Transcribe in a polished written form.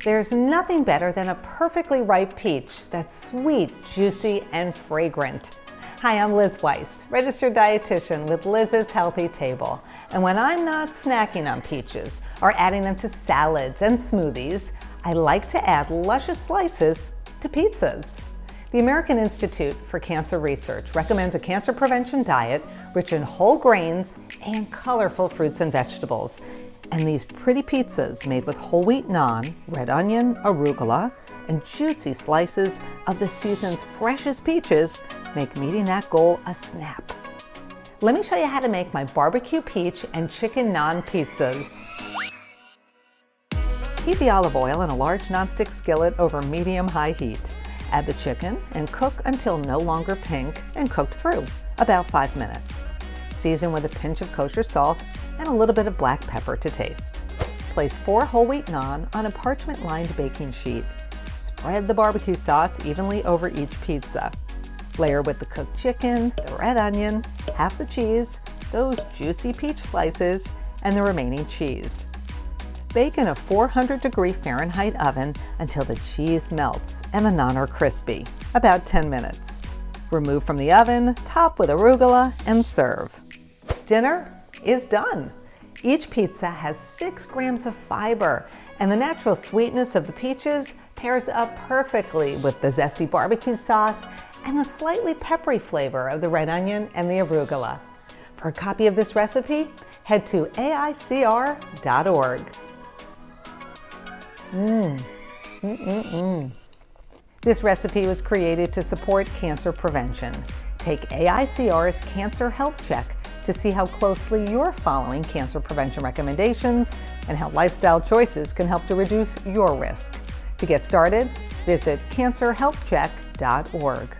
There's nothing better than a perfectly ripe peach that's sweet, juicy, and fragrant. Hi, I'm Liz Weiss, registered dietitian with Liz's Healthy Table. And when I'm not snacking on peaches or adding them to salads and smoothies, I like to add luscious slices to pizzas. The American Institute for Cancer Research recommends a cancer prevention diet rich in whole grains and colorful fruits and vegetables. And these pretty pizzas made with whole wheat naan, red onion, arugula, and juicy slices of the season's freshest peaches make meeting that goal a snap. Let me show you how to make my barbecue peach and chicken naan pizzas. Heat the olive oil in a large nonstick skillet over medium-high heat. Add the chicken and cook until no longer pink and cooked through, about 5 minutes. Season with a pinch of kosher salt and a little bit of black pepper to taste. Place 4 whole wheat naan on a parchment-lined baking sheet. Spread the barbecue sauce evenly over each pizza. Layer with the cooked chicken, the red onion, half the cheese, those juicy peach slices, and the remaining cheese. Bake in a 400-degree Fahrenheit oven until the cheese melts and the naan are crispy, about 10 minutes. Remove from the oven, top with arugula, and serve. Dinner is done. Each pizza has 6 grams of fiber, and the natural sweetness of the peaches pairs up perfectly with the zesty barbecue sauce and the slightly peppery flavor of the red onion and the arugula. For a copy of this recipe, head to aicr.org. This recipe was created to support cancer prevention. Take AICR's Cancer Health Check to see how closely you're following cancer prevention recommendations and how lifestyle choices can help to reduce your risk. To get started, visit cancerhealthcheck.org.